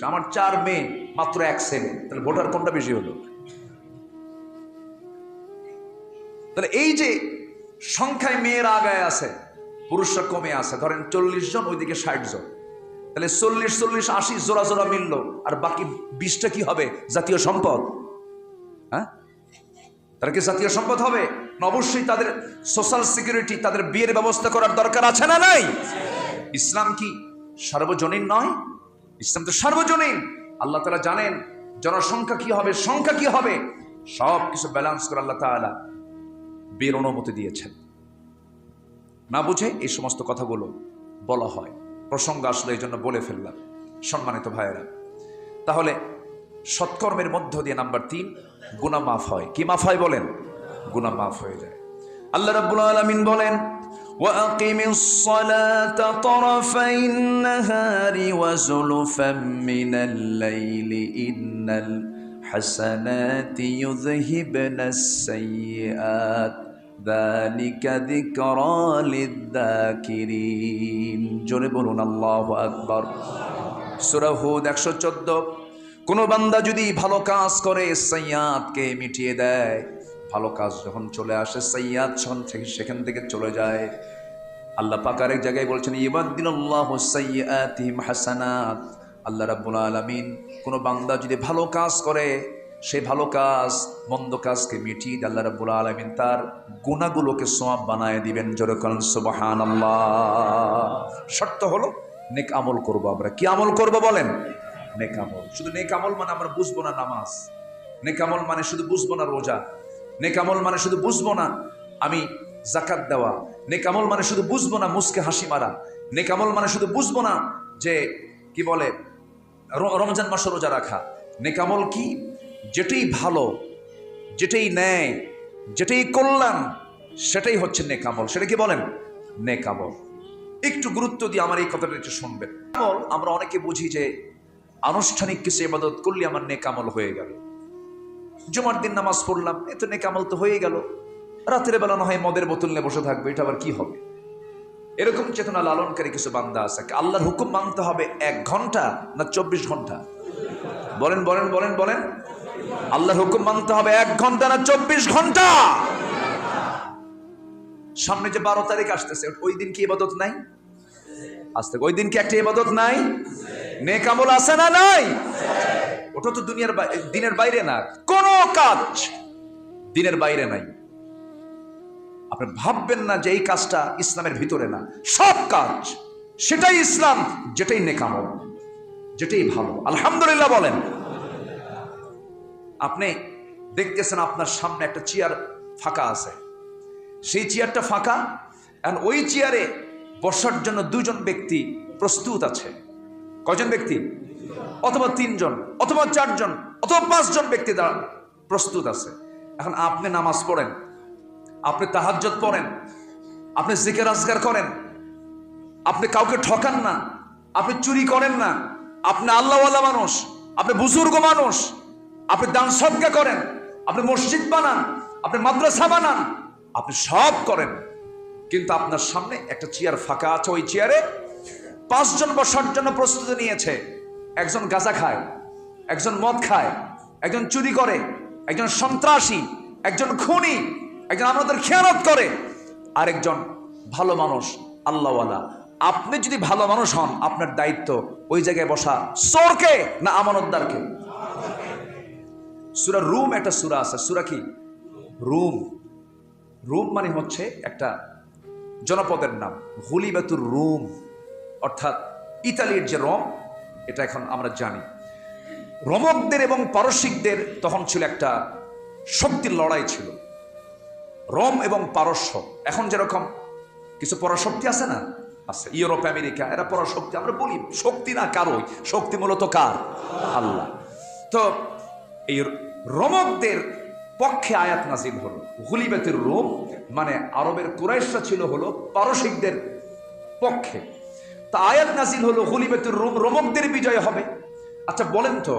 আমার 4 মেয়ে মাত্র 1 ছেলে, তাহলে ভোটার কোনটা বেশি হলো? তাহলে এই যে সংখ্যায় মেয়েরা আগায় আছে, পুরুষরা কমে আছে, ধরেন 40 জন, ওইদিকে 60 জন, তাহলে 40, 80 জোড়া জোড়া মিললো, আর বাকি 20টা কি হবে? জাতীয় সম্পদ। হ্যাঁ, তারা কি জাতীয় সম্পদ হবে? অবশ্যই তাদের সোশ্যাল সিকিউরিটি, তাদের বিয়ের ব্যবস্থা করার দরকার আছে না নাই? ইসলাম কি সার্বজনীন নয়? ইসলাম তো সার্বজনীন। আল্লাহ তাআলা জানেন জনসংখ্যা কি হবে, সংখ্যা কি হবে, সব কিছু ব্যালেন্স করে আল্লাহ তাআলা বিয়ের অনুমতি দিয়েছেন। না বুঝে এই সমস্ত কথাগুলো বলা হয়, প্রসঙ্গ আসলে এই জন্য বলে ফেললাম। সম্মানিত ভাইয়েরা, তাহলে সৎকর্মের মধ্য দিয়ে নাম্বার 3, গুনাহ মাফ হয়। কি মাফ হয় বলেন? গুনাহ মাফ হয়ে যায়। আল্লাহ রাব্বুল আলামিন বলেন, وَأَقِمِ الصَّلَاةَ طَرَفَيِ النَّهَارِ وَزُلُفًا مِّنَ اللَّيْلِ إِنَّ الْحَسَنَاتِ يُذْهِبْنَ السَّيِّئَاتِ ذَلِكَ ذِكْرَى لِلذَّاكِرِينَ। জোরে বলুন আল্লাহু আকবার। সূরা হুদ 114। কোন বান্দা যদি ভালো কাজ করে সাইয়্যাতকে মিটিয়ে দেয়, ভালো কাজ যখন চলে আসে সাইয়্যাত সেখান থেকে চলে যায়। আল্লাহ পাক আরেক জায়গায় বলছেন, ইবাদদিনাল্লাহু সাইয়্যাতিহিম হাসানাত। আল্লাহ রাব্বুল আলামিন কোন বান্দা যদি ভালো কাজ করে, সেই ভালো কাজ মন্দ কাজকে মিটিয়ে আল্লাহ রাব্বুল আলামিন তার গুনাহগুলোকে সওয়াব বানায় দিবেন। জোরে বলেন সুবহানাল্লাহ। শর্ত হলো নেক আমল করব। আমরা কি আমল করব বলেন? নেক আমল। শুধু নেক আমল মানে আমরা বুঝবো না নামাজ, নেক আমল মানে শুধু বুঝবো না রোজা, নেক আমল মানে শুধু বুঝবো না আমি যাকাত দেওয়া, নেক আমল মানে শুধু বুঝবো না মুস্কে হাসি মারা, নেক আমল মানে শুধু বুঝবো না যে কি বলে রমজান মাসে রোজা রাখা। নেক আমল কি? যেটাই ভালো, যেটাই ন্যায়, যেটাই কল্যাণ, সেটাই হচ্ছে নেক আমল। সেটা কি বলেন? নেক আমল। একটু গুরুত্ব দিয়ে আমার এই কথাটা একটু শুনবেন। আমল আমরা অনেকে বুঝি যে আনুষ্ঠানিক কিছু ইবাদত করলে আমার নেক আমল হয়ে গেল। জুমার দিন নামাজ পড়লাম, এত নেক আমল তো হয়ে গেল। রাতের বেলা না হয় মদের বোতল নিয়ে বসে থাকবে, এটা আবার কি হবে? এরকম চেতনা লালনকারী কিছু বান্দা আছে। আল্লাহর হুকুম মানতে হবে 1 ঘন্টা না 24 ঘন্টা? বলেন বলেন বলেন বলেন। আল্লাহর হুকুম মানতে হবে 1 ঘন্টা না 24 ঘন্টা? সামনে যে 12 তারিখ আসতেছে, ওই দিন কি ইবাদত নাই? আসতে ওই দিন কি একটা ইবাদত নাই? নেক আমল আছে না নাই? ওটা তো দিনের বাইরে না, কোনো কাজ দিনের বাইরে নাই। আপনি ভাববেন না যে এই কাজটা ইসলামের ভিতরে না, সব কাজ সেটাই ইসলাম, যেটাই নেক আমল, যেটাই ভালো। আলহামদুলিল্লাহ বলেন। আপনি দেখতেছেন আপনার সামনে একটা চেয়ার ফাঁকা আছে, সেই চেয়ারটা ফাঁকা, আর ওই চেয়ারে বসার জন্য 2 জন ব্যক্তি প্রস্তুত আছে। কয়জন ব্যক্তি? অথবা 3 জন, অথবা 4 জন, অথবা 5 জন ব্যক্তি দ্বারা প্রস্তুত আছে। এখন আপনি নামাজ পড়েন, আপনি তাহাজ্জুদ পড়েন, আপনি জিকির আজকার করেন, আপনি কাউকে ঠকান না, আপনি চুরি করেন না, আপনি আল্লাহওয়ালা মানুষ, আপনি বুজুর্গ মানুষ, আপনি দান সদকা করেন, আপনি মসজিদ বানান, আপনি মাদ্রাসা বানান, আপনি সব করেন, কিন্তু আপনার সামনে একটা চেয়ার ফাঁকা আছে। ওই চেয়ারে 5 জন বসার জন্য প্রস্তুতি নিয়েছে। একজন গাঁজা খায়, একজন মদ খায়, একজন চুরি করে, একজন সন্ত্রাসী, একজন খুনি, একজন আমাদের খেয়ানত করে, আরেকজন ভালো মানুষ, আল্লাহওয়ালা। আপনি যদি ভালো মানুষ হন, আপনার দায়িত্ব ওই জায়গায় বসা চোরকে না আমানতদারকে? সূরা রুম একটা সূরা আছে, সূরা কি? রুম। রুম মানে হচ্ছে একটা জনপদের নাম, গুলিবাতুর রুম, অর্থাৎ ইতালির যে রোম, এটা এখন আমরা জানি। রোমকদের এবং পারসিকদের তখন ছিল একটা শক্তির লড়াই ছিল, রোম এবং পারস্য। এখন যেরকম কিছু পরাশক্তি আছে না, আছে ইউরোপ আমেরিকা, এরা পরাশক্তি। আমরা বলি শক্তি না কারোই, শক্তি মূলত কার? আল্লাহ। তো এই রোমকদের পক্ষে আয়াত নাজিল হলো, গুলিবাতুর রুম, মানে আরবের কুরাইশরা ছিল হলো পারসিকদের পক্ষে। তা আয়াত নাজিল হলো গুলিবাতুর রুম, রোমকদের বিজয় হবে। আচ্ছা বলেন তো,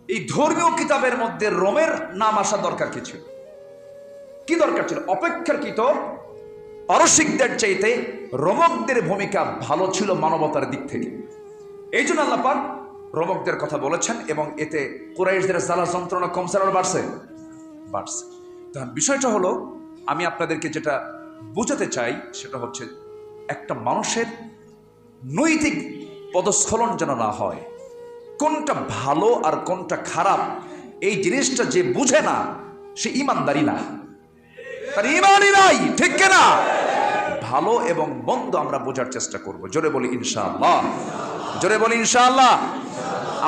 এই ধর্মীয় কিতাবের মধ্যে রোমের নাম আসা দরকার কি ছিল? কি দরকার ছিল? অপেক্ষাকৃত পারসিকদের চাইতে রোমকদের ভূমিকা ভালো ছিল মানবতার দিক থেকে। এই জন্য আল্লাহ পাক রোমকদের কথা বলেছেন এবং এতে কুরাইশদের জ্বালা যন্ত্রণা কমছে আর বাড়ছে। তখন বিষয়টা হলো, আমি আপনাদেরকে যেটা বুঝাতে চাই সেটা হচ্ছে, একটা মানুষের নৈতিক পদস্খলন যেন না হয়। কোনটা ভালো আর কোনটা খারাপ এই জিনিসটা যে বুঝে না, সে ইমানদারি না, তার ইমানই নাই, ঠিক কিনা? ভালো এবং মন্দ আমরা বোঝার চেষ্টা করব। জোরে বলি ইনশাআল্লাহ, জোরে বলি ইনশাআল্লাহ।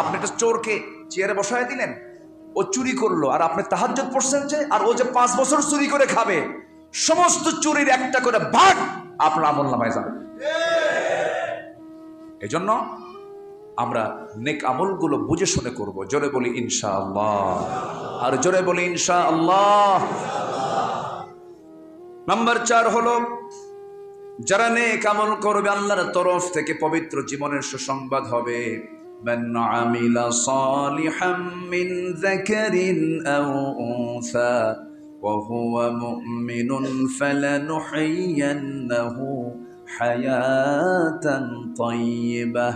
আপনি একটা চোরকে চেয়ারে বসায় দিলেন, ও চুরি করলো, আর আপনি তাহাজ্জুদ পড়ছেন যে, আর ও যে 5 বছর চুরি করে খাবে, সমস্ত চুরির একটা করে ভাগ আপনার আমলনামায় যাবে। এজন্য আমরা নেক আমলগুলো বুঝে শুনে করব। জোরে বলি ইনশাআল্লাহ, আর জোরে বলি ইনশাআল্লাহ। নাম্বার 4 হলো, যারা নেক আমল করবে আল্লাহর তরফ থেকে পবিত্র জীবনের সুসংবাদ হবে। মান আমিলা সালিহাম মিন যাকারিন আও উনসা ওয়া হুয়া মুমিনুন ফালানুহয়িয়ান্নাহু হায়াতান তাইয়্যিবাহ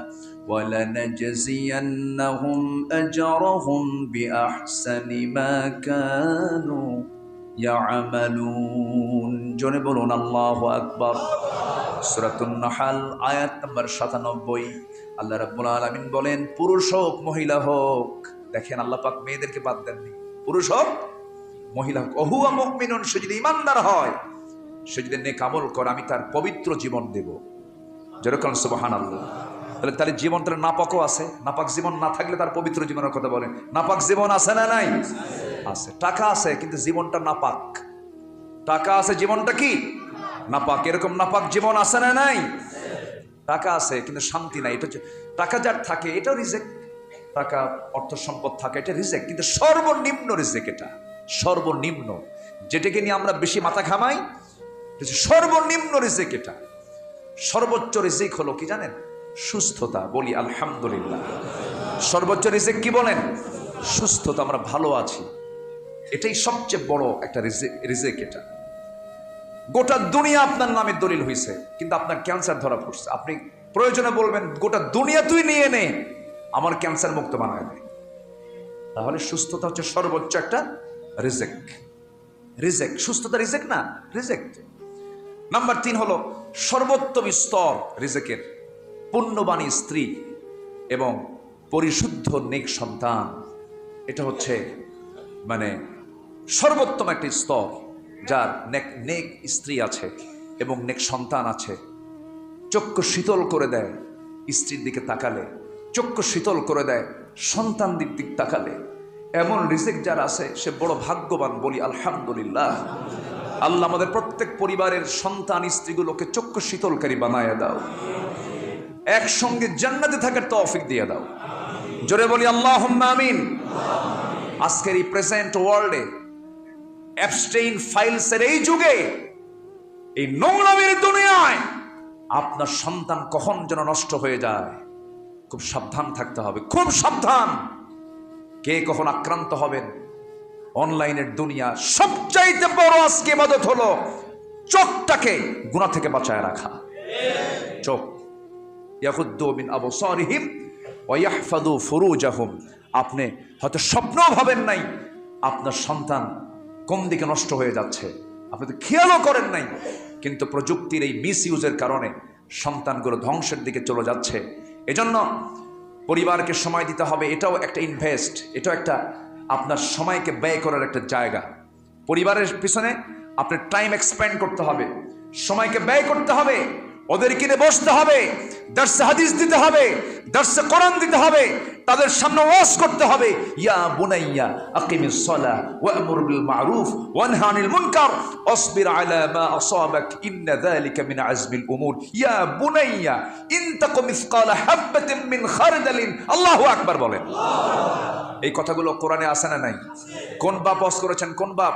ওয়া লানাজজিয়ান্নাহুম আজরাহুম বিআহসানি মা কানু ইয়ামালুন। জোরে বলুন আল্লাহু আকবার। সূরাতুন নাহল আয়াত নাম্বার 97। আল্লাহ রাব্বুল আলামিন বলেন, পুরুষ হোক মহিলা হোক, দেখেন আল্লাহ পাক মেয়েদেরকে বাদ দেননি, পুরুষ হোক মহিলা হোক, ওহুয়া মুমিনুন, সে যদি ইমানদার হয়, সে যদি নেক আমল করে, আমি তার পবিত্র জীবন দেব। যেরকম সুবহানাল্লাহ। তাহলে জীবন তার নাপাকও আছে, নাপাক জীবন না থাকলে তার পবিত্র জীবনের কথা বলেন। নাপাক জীবন আছে না নাই? আছে। টাকা আছে কিন্তু জীবনটা নাপাক, টাকা আছে জীবনটা কি নাপাক। এরকম নাপাক জীবন আছে না নাই? টাকা আছে কিন্তু শান্তি নাই। এটা টাকা যার থাকে এটাও রিজেক্ট, টাকা অর্থ সম্পদ থাকে এটা রিজেক্ট, কিন্তু সর্বনিম্ন রিজেক্ট, এটা সর্বনিম্ন, যেটাকে নিয়ে আমরা বেশি মাথা ঘামাই, সর্বনিম্ন রিজেক্ট এটা। সর্বোচ্চ রিজেক্ট হলো কি জানেন? সুস্থতা। বলি আলহামদুলিল্লাহ। সর্বোচ্চ রিজেক্ট কি বলেন? সুস্থতা, আমরা ভালো আছি, এটাই সবচেয়ে বড় একটা রিজেক্ট। এটা গোটা দুনিয়া আপনার নামে দলিল হয়েছে, কিন্তু আপনার ক্যান্সার ধরা পড়ছে, আপনি প্রয়োজনে বলবেন গোটা দুনিয়া তুই নিয়ে নে, আমার ক্যান্সার মুক্ত বানায় দে। তাহলে সুস্থতা হচ্ছে সর্বোচ্চ একটা রিজেক্ট। রিজেক্ট, সুস্থতা রিজেক্ট না? রিজেক্ট। নাম্বার 3 হলো সর্বোত্তম স্তর রিজেকের, পুণ্যবাণী স্ত্রী এবং পরিশুদ্ধ নেক সন্তান। এটা হচ্ছে মানে সর্বোত্তম একটি স্তর, যার নেক স্ত্রী আছে এবং নেক সন্তান আছে। চক্ষু শীতল করে দেয় স্ত্রীর দিকে তাকালে, চক্ষু শীতল করে দেয় সন্তান দিক তাকালে। এমন রিজিক যার আছে সে বড় ভাগ্যবান। বলি আলহামদুলিল্লাহ। আল্লাহ আমাদের প্রত্যেক পরিবারের সন্তান স্ত্রীগুলোকে চক্ষু শীতলকারী বানায় দাও, একসঙ্গে জান্নাতে থাকার তৌফিক দিয়ে দাও। জোরে বলি আল্লাহুম্মা আমিন। আজকের এই প্রেজেন্ট ওয়ার্ল্ডে, অ্যাবস্টেইন ফাইলসের এই যুগে, এই নোংরামের দুনিয়ায় আপনার সন্তান কখন যেন নষ্ট হয়ে যায়, খুব সাবধান থাকতে হবে, খুব সাবধান। কে কখন আক্রান্ত হবেন। অনলাইনের দুনিয়া সবচাইতে বড় আজকে ইবাদত হলো চোখটাকে গুনাহ থেকে বাঁচায় রাখা। চোখ, ইয়াগুদ্দু মিন আবসারিহিম ওয়া ইয়াহফাযু ফুরুজাহুম। আপনি হয়তো স্বপ্নও ভাবেন নাই আপনার সন্তান কোন দিকে নষ্ট হয়ে যাচ্ছে, আপনি তো খেয়ালও করেন নাই, কিন্তু প্রযুক্তির এই মিসইউজের কারণে সন্তানগুলো ধ্বংসের দিকে চলে যাচ্ছে। এজন্য পরিবারকে সময় দিতে হবে, এটাও একটা ইনভেস্ট, এটাও একটা আপনার সময়কে ব্যয় করার একটা জায়গা। পরিবারের পিছনে আপনার টাইম এক্সপেন্ড করতে হবে, সময়কে ব্যয় করতে হবে, ওদের কিনে বসতে হবে, দর্সে হাদিস দিতে হবে, দর্সে কোরআন দিতে হবে, তাদের সামনে ওয়াজ করতে হবে। ইয়া বুনাইয়া আকিমিস সালাহ ওয়া'মুর বিল মা'রুফ ওয়ানহা আনিল মুনকার ওয়াসবির আলা মা আসাবাক ইন্না যালিকা মিন আজমিল উমুর। ইয়া বুনাইয়া ইন তাকুম মিসকালা হাববাতিন মিন খারদালিন। আল্লাহু আকবার বলেন। এই কথাগুলো কোরআনে আছে না নাই? কোন বাপ ওয়াজ করেছেন? কোন বাপ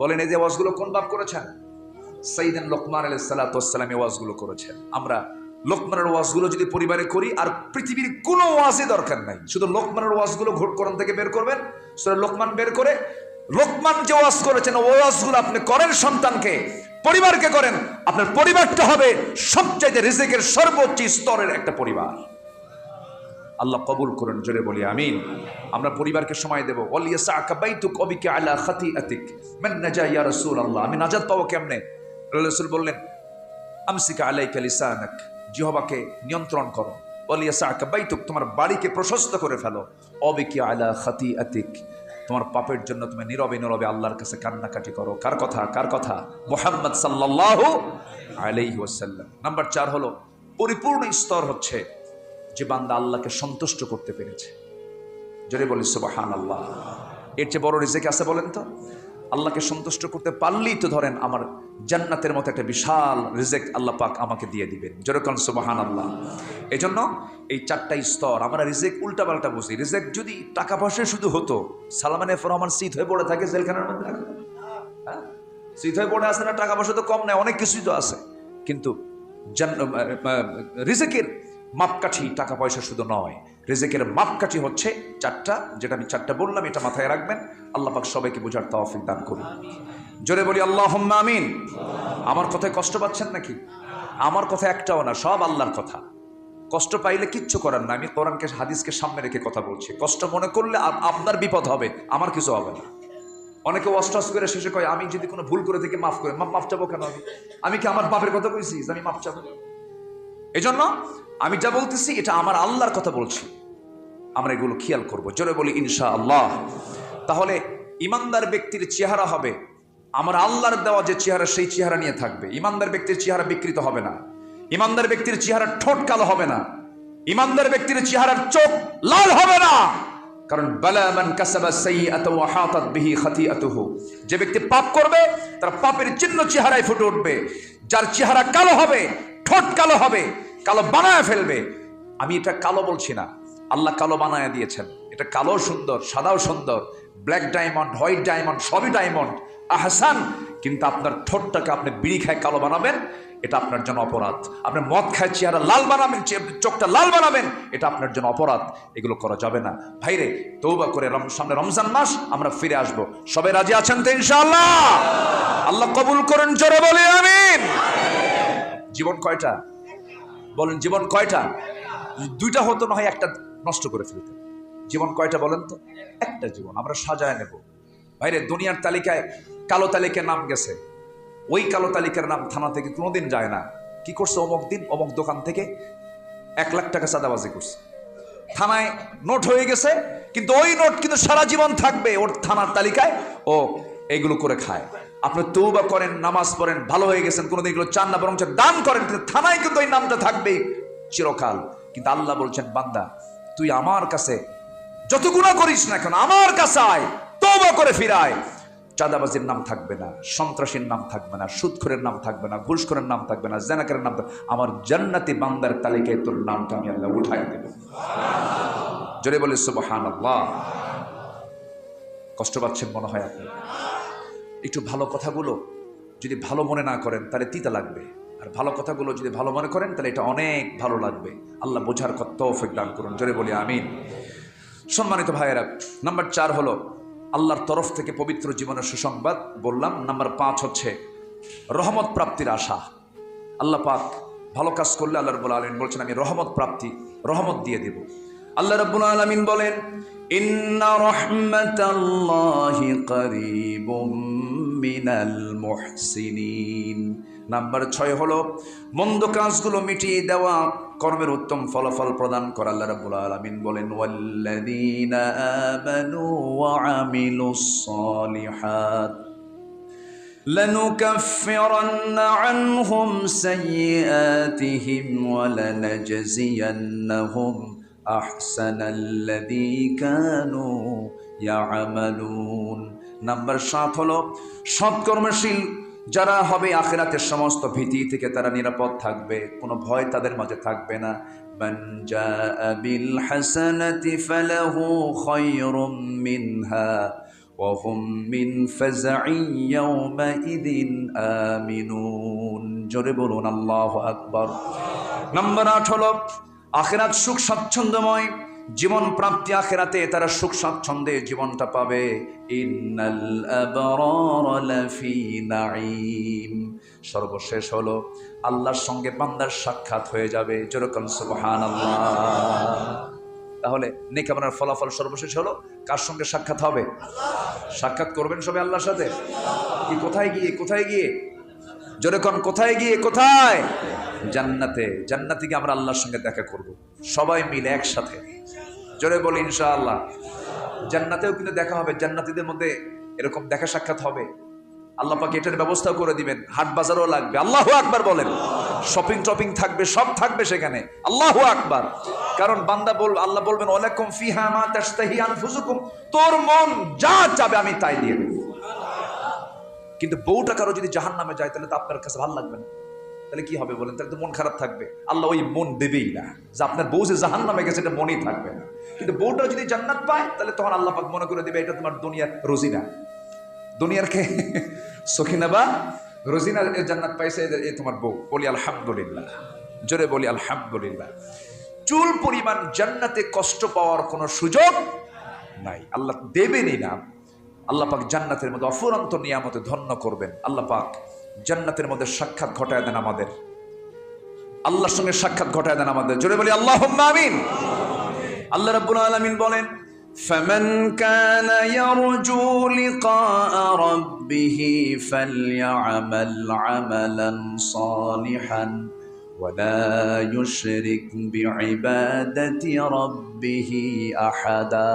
বলেন? এই যে ওয়াজগুলো কোন বাপ করেছেন? সাইয়েদনা লোকমান আলাইহিস সালাতু ওয়াস সালাম এই ওয়াজগুলো করেছেন। আমরা লোকমানের ওয়াজগুলো যদি পরিবারে করি, আর পৃথিবীর কোনো ওয়াজই দরকার নাই, শুধু লোকমানের ওয়াজগুলো কোরআন থেকে বের করবেন, সূরা লোকমান বের করে লোকমান যে ওয়াজ করেছেন ওই ওয়াজগুলো আপনি করেন, সন্তানকে পরিবারকে করেন, আপনার পরিবারটা হবে সবচেয়ে রিজিকের সর্বোচ্চ স্তরের একটা পরিবার। আল্লাহ কবুল করুন, জোরে বলি আমিন। আমরা পরিবারকে সময় দেব। ওয়ালিয়াসআকা বাইতুক ওয়াবিকা আলা খাতিআতিক মান নাজা ইয়া রাসূলুল্লাহ। আমি নাজাত পাবো কেমনে? রাসূল বললেন আমসিকা আলাইকা লিসানাক, জিহ্বাকে নিয়ন্ত্রণ করো। ওয়ালিয়াসআকা বাইতুক, তোমার বাড়িকে প্রশস্ত করে ফেলো। ওয়াবিকা আলা খাতিআতিক, তোমার পাপের জন্য তুমি নীরবে নীরবে আল্লাহর কাছে কান্নাকাটি করো। কার কথা? কার কথা? মুহাম্মদ সাল্লাল্লাহু আলাইহি ওয়াসাল্লাম। নাম্বার 4 হলো পরিপূর্ণ স্তর হচ্ছে যে বান্দা আল্লাহকে সন্তুষ্ট করতে পেরেছে। জোরে বলি সুবহানাল্লাহ। এর চেয়ে বড় রিজিক আছে বলেন তো? আল্লাহকে সন্তুষ্ট করতে পারলেই তো ধরেন আমার জান্নাতের মতো একটা বিশাল রিজিক আল্লাহ পাক আমাকে দিয়ে দিবেন। জোরে কোন সুবহানাল্লাহ। এজন্য এই 4টা স্তর। আমরা রিজিক উল্টাপাল্টা বুঝি। রিজিক যদি টাকা পয়সা শুধু হতো, সালমান এফ রহমান শীত হয়ে পড়ে থাকে জেলখানার মধ্যে, শীত হয়ে পড়ে আছে না? টাকা পয়সা তো কম নেই, অনেক কিছুই তো আছে। কিন্তু রিজিকের মাপকাঠি টাকা পয়সা শুধু নয়, রিজিকের মাপকাঠি হচ্ছে 4টা, যেটা আমি 4টা বললাম, এটা মাথায় রাখবেন। আল্লাহ পাক সবাইকে বোঝার তৌফিক দান করুন। জোরে বলি আল্লাহুম্মা আমিন। আমার কথায় কষ্ট পাচ্ছেন নাকি? আমার কথা একটাও না, সব আল্লাহর কথা। কষ্ট পাইলে কিচ্ছু করার না। আমি কোরআনকে হাদিসকে সামনে রেখে কথা বলছি। কষ্ট মনে করলে আপনার বিপদ হবে, আমার কিছু হবে না। অনেকে ওয়াস্টাস করে শেষে কয় আমি যদি কোনো ভুল করে থেকে মাফ করে, মাফ চাবো কেন? আমি কি আমার বাপের কথা কইছি আমি মাফ চাবো? এজন্য আমি যা বলতেছি এটা আমার আল্লাহর কথা বলছি, আমরা এগুলো খেয়াল করব। জোরে বলি ইনশাআল্লাহ। তাহলে ইমানদার ব্যক্তির চেহারা হবে আমার আল্লাহর দেওয়া যে চেহারা, সেই চেহারা নিয়ে থাকবে। ইমানদার ব্যক্তির চেহারা বিকৃত হবে না। ইমানদার ব্যক্তির চেহারা ঠোঁট কালো হবে না। ইমানদার ব্যক্তির চেহারার চোখ লাল হবে না। কারণ বালা মান কাসাবা সাইয়্যাতান ওয়া হাতাত বিহি খাতিআতুহু, যে ব্যক্তি পাপ করবে তার পাপের চিহ্ন চেহারায় ফুটে উঠবে। যার চেহারা কালো হবে, ঠোঁট কালো হবে, কালো বানায় ফেলবে। আমি এটা কালো বলছি না, আল্লাহ কালো বানায় দিয়েছেন। এটা কালো সুন্দর, সাদাও সুন্দর, ব্ল্যাক ডায়মন্ড, হোয়াইট ডায়মন্ড, সবই ডায়মন্ড, আহসান। কিন্তু আপনার ঠোঁটটাকে আপনি বিড়ি খায় কালো বানাবেন, এটা আপনার জন্য অপরাধ। আপনি মদ খায় চেহারা লাল বানাবেন, চোখটা লাল বানাবেন, এটা আপনার জন্য অপরাধ। এগুলো করা যাবে না। ভাইরে তওবা করে সামনে রমজান মাস, আমরা ফিরে আসব। সবাই রাজি আছেন তো ইনশাআল্লাহ? আল্লাহ কবুল করেন, জোরে বলি আমিন। জীবন কয়টা বলেন? জীবন কয়টা? 2টা হতো না হয় একটা নষ্ট করে ফেলতে। জীবন কয়টা বলেন তো? একটা জীবন আমরা সাজায় নেব। ভাইরে দুনিয়ার তালিকায় কালো তালিকার নাম গেছে, ওই কালো তালিকার নাম থানা থেকে কোনোদিন যায় না। কি করছে? অমুক দিন অমুক দোকান থেকে 1 লাখ টাকা চাঁদাবাজি করছে, থানায় নোট হয়ে গেছে, কিন্তু ওই নোট কিন্তু সারা জীবন থাকবে ওর থানার তালিকায়, ও এইগুলো করে খায়। আপনি তওবা করেন, নামাজ পড়েন, ভালো হয়ে গেছেন, কোনোদিন এগুলো চান না, বরং দান করেন, কিন্তু থানায় কিন্তু ওই নামটা থাকবেই চিরকাল। কিন্তু আল্লাহ বলছেন বান্দা তুই আমার কাছে যত গুনাহ করিস না কেন, আমার কাছে আয়, তওবা করে ফিরায়। চাঁদাবাজির নাম থাকবে না, সন্ত্রাসীর নাম থাকবে না, সুদখোরের নাম থাকবে না, ঘুষখোরের নাম থাকবে না, জানাকারের নাম থাকবে। আমার জান্নাতি বান্দার তালিকায় তোর নামটা আমি আল্লাহ উঠাই দেব। জোরে বলে সুবহানাল্লাহ। কষ্ট পাচ্ছেন মনে হয় আপনি? একটু ভালো কথাগুলো যদি ভালো মনে না করেন তাহলে তিতা লাগবে, আর ভালো কথাগুলো যদি ভালো মনে করেন তাহলে এটা অনেক ভালো লাগবে। আল্লাহ বোঝার তৌফিক দান করুন, জোরে বলি আমিন। সম্মানিত ভাইয়েরা, নাম্বার 4 হলো আল্লাহর তরফ থেকে পবিত্র জীবনের সুসংবাদ বললাম। নাম্বার 5 হচ্ছে রহমত প্রাপ্তির আশা। আল্লাহ পাক ভালো কাজ করলে আল্লাহ রাব্বুল আলামিন বলছেন আমি রহমত প্রাপ্তি, রহমত দিয়ে দেব। আল্লাহ রাব্বুল আলামিন বলেন ইন্না রাহমাতাল্লাহি করিবুম মিনাল মুহসিনিন। নাম্বার 6 হলো মন্দ কাজগুলো মিটিয়ে দেওয়া, কর্মের উত্তম ফলাফল প্রদান করা। আল্লাহ রাব্বুল আলামিন বলেন ওয়াল্লাযীনা আমানু ওয়া আমিলুস সালিহাত লানুকাফিরান্না আনহুম সাইয়্যাতিহিম ওয়া লানাজজিয়ান্নাহুম আহসানাল্লাযী কানু ইয়ামালুন। নাম্বার 7 হলো সৎকর্মশীল যারা হবে আখিরাতের সমস্ত ভীতি থেকে তারা নিরাপদ থাকবে, কোনো ভয় তাদের মাঝে থাকবে না। মান জাআ বিল হাসানাতি ফালাহু খায়রুম মিনহা ওয়া হুম মিন ফাজঈ ইয়াওমাইযিন আমিনুন। জোরে বলুন আল্লাহু আকবার। নাম্বার 8 হলো আখিরাত সুখ স্বাচ্ছন্দ্যময় জীবন প্রাপ্তি। আখিরাতে তারা সুখ স্বাচ্ছন্দ্যে জীবনটা পাবে। ইন্নাল আবরারা লাফি নাঈম। সর্বশেষ হলো আল্লাহর সঙ্গে বান্দার সাক্ষাৎ হয়ে যাবে। যেরকম সুবহানাল্লাহ। তাহলে নেকামনার ফলাফল সর্বশেষ হলো কার সঙ্গে সাক্ষাৎ হবে? সাক্ষাৎ করবেন সবাই আল্লাহর সাথে। কি কোথায় গিয়ে? কোথায় গিয়ে? জোরে কোন কোথায় গিয়ে? কোথায়? জান্নাতে। জান্নাতে গিয়ে আমরা আল্লাহর সঙ্গে দেখা করব সবাই মিলে একসাথে। জোরে বলি ইনশাআল্লাহ। জান্নাতেও কিন্তু দেখা হবে, জান্নাতীদের মধ্যে এরকম দেখা সাক্ষাৎ হবে। আল্লাহ পাক এটার ব্যবস্থা করে দিবেন, হাট বাজারও লাগবে। আল্লাহু আকবার বলেন। শপিং টপিং থাকবে, সব থাকবে সেখানে। আল্লাহু আকবার। কারণ বান্দা আল্লাহ বলবেন ওয়ালাকুম ফিহা মা তাশতাহি আনফুসুকুম, তোর মন যা চাবে আমি তাই দিয়ে দেব। কিন্তু বউটা কারো যদি জাহান্নামে যায় তাহলে তো আপনার কাছে ভালো লাগবে না, তাহলে কি হবে বলেন? তাহলে তো মন খারাপ থাকবে। আল্লাহ ওই মন দেবেই না যে আপনার বউ যে জাহান্নামে গেছে এটা মনেই থাকবে না। কিন্তু বউটা যদি জান্নাত পায় তাহলে তখন আল্লাহ পাক মনে করে দেবে এটা তোমার দুনিয়ার রোজিনা, দুনিয়ার কে সখিনা বা রোজিনা জান্নাত পাইছে, এই তোমার বউ। বলি আলহামদুলিল্লাহ, জোরে বলি আলহামদুলিল্লাহ। চুল পরিমাণ জান্নাতে কষ্ট পাওয়ার কোনো সুযোগ নাই, আল্লাহ দেবেনই না। আল্লাহ পাক জান্নাতের মধ্যে অফুরন্ত নিয়ামতে ধন্য করবেন। আল্লাহ পাক জান্নাতের মধ্যে সাক্ষাৎ ঘটায় দেন আমাদের, আল্লাহর সঙ্গে সাক্ষাৎ ঘটায় দেন আমাদের। জোরে বলি আল্লাহুম্মা আমিন। আল্লাহ রাব্বুল আলামিন বলেন ফামান কানা ইয়ারজু লিকা রাব্বিহি ফালইআমাল আমালান সালিহান ওয়ালা ইউশরিক বিইবাদাতি রাব্বিহি আহাদা।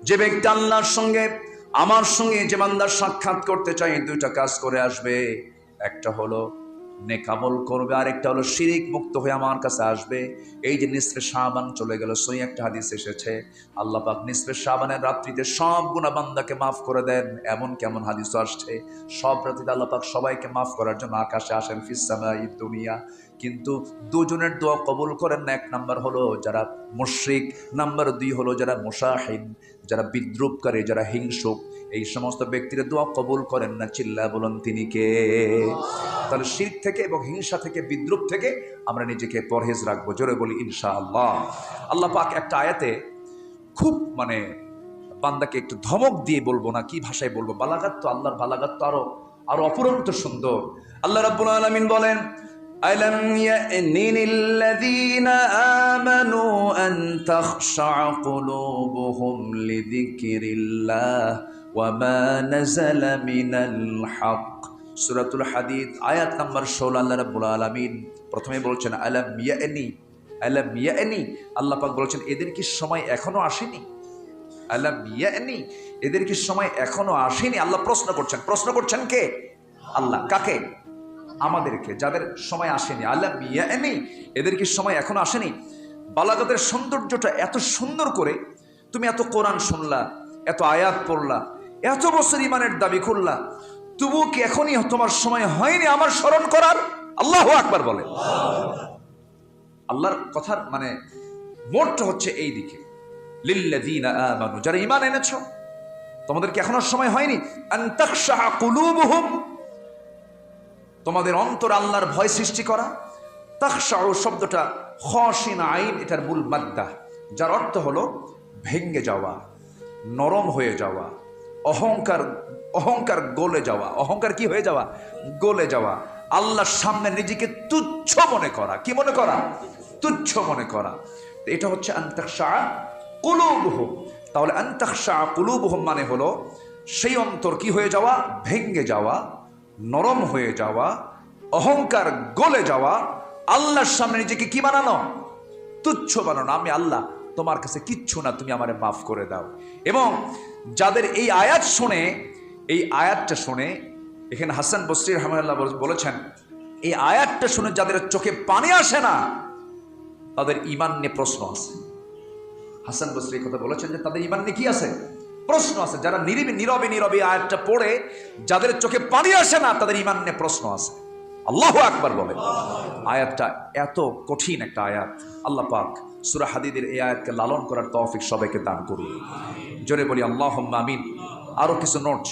যে ব্যক্তি আল্লাহর সঙ্গে আমার সঙ্গে যে বান্দা সাক্ষাৎ করতে চাই, দুইটা কাজ করে আসবে। একটা হলো নেক আমল করবে, আরেকটা হলো শিরিক মুক্ত হয়ে আমার কাছে আসবে। এই যে নিসফে শাবান চলে গেল, সই একটা হাদিস এসেছে আল্লাহ পাক নিসফে শাবানের রাত্রিতে সব গুনাহ বান্দাকে মাফ করে দেন। এমন কেমন হাদিস আসছে সব রাত্রিতে আল্লাহ পাক সবাইকে মাফ করার জন্য আকাশে আসেন, ফিস সামাঈদ দুনিয়া। কিন্তু দুজনের দোয়া কবুল করেন না। এক নাম্বার হলো যারা মুশরিক, নাম্বার 2 হলো যারা মুশাহিন, যারা বিদ্রুপকারী, যারা হিংসুক। এই সমস্ত ব্যক্তিরা দোয়া কবুল করেন না। চিল্লা বলুন তিনি কে? তাহলে শিরক থেকে এবং হিংসা থেকে, বিদ্রুপ থেকে আমরা নিজেকে পরহেজ রাখবো। জোরে বলি ইনশাআল্লাহ। আল্লাহ পাক একটা আয়াতে খুব বান্দাকে একটু ধমক দিয়ে বলবো না, কি ভাষায় বলবো, বালাগাত তো আল্লাহর বালাগাত তো আরো অপরন্ত সুন্দর। আল্লাহ রাব্বুল আলামিন বলেন ألم يأن الذين آمنوا أن تخشع قلوبهم لذكر الله وما نزل من الحق সূরাতুল হাদিদ আয়াত নাম্বার 16। আল্লাহ রাব্বুল আলামিন প্রথমে বলছেন আলাম ইয়ানি, আল্লাহ পাক বলছেন এদের কি সময় এখনো আসেনি? আলাম ইয়ানি, এদের কি সময় এখনো আসেনি? আল্লাহ প্রশ্ন করছেন কে? আল্লাহ। কাকে? আমাদেরকে, যাদের সময় আসেনি। আল্লাহ ইয়ানি, এদের কি সময় এখনো আসেনি? বালাগাতের সৌন্দর্যটা এত সুন্দর করে তুমি এত কোরআন শুনলা, এত আয়াত পড়লা, এত বছর ইমানের দাবি করলা, তবু কি এখনই তোমার সময় হয়নি আমার স্মরণ করার? আল্লাহু আকবার বলে। আল্লাহর কথার মোড়টা হচ্ছে এই দিকে, লিল্লাযীনা আমানু, যারা ঈমান এনেছো তোমাদের কি এখনো সময় হয়নি? আন তাখশা কুলুবুহুম, তোমাদের অন্তর আল্লাহর ভয় সৃষ্টি করা। তাখশাউ শব্দটা খাশিন আইন, এটার মূল মাদ্দা, যার অর্থ হলো ভেঙ্গে যাওয়া, নরম হয়ে যাওয়া, অহংকার গলে যাওয়া। অহংকার কি হয়ে যাওয়া? গলে যাওয়া। আল্লাহর সামনে নিজেকে তুচ্ছ মনে করা। কি মনে করা? তুচ্ছ মনে করা। এটা হচ্ছে আন তাখশা কুলুবুহুম। তাহলে আন তাখশা কুলুবুহুম মানে হলো সেই অন্তর কি হয়ে যাওয়া? ভেঙ্গে যাওয়া, নরম হয়ে যাওয়া, অহংকার গলে যাওয়া। আল্লাহর সামনে নিজেকে কি বানানো? তুচ্ছ বানানো। আমি আল্লাহ তোমার কাছে কিচ্ছু না, তুমি আমারে মাফ করে দাও। এবং যাদের এই আয়াতটা শুনে এখানে হাসান বসরি রাহমাতুল্লাহ বলেছেন, এই আয়াতটা শুনে যাদের চোখে পানি আসে না তাদের ঈমান নিয়ে প্রশ্ন আছে। হাসান বসরি কথা বলেছেন যে তাদের ঈমান নিয়ে কি আছে? প্রশ্ন আছে। যারা নীরবে আয়াতটা পড়ে যাদের চোখে পানি আসে না তাদের ঈমান নিয়ে প্রশ্ন আছে। আল্লাহু আকবার বলেন। আয়াতটা এত কঠিন একটা আয়াত। আল্লাহ পাক সূরা হাদিদের এই আয়াতকে লালন করার তৌফিক সবাইকে দান করুন। জোরে বলি আল্লাহুম্মা আমিন। আরো কিছু নোট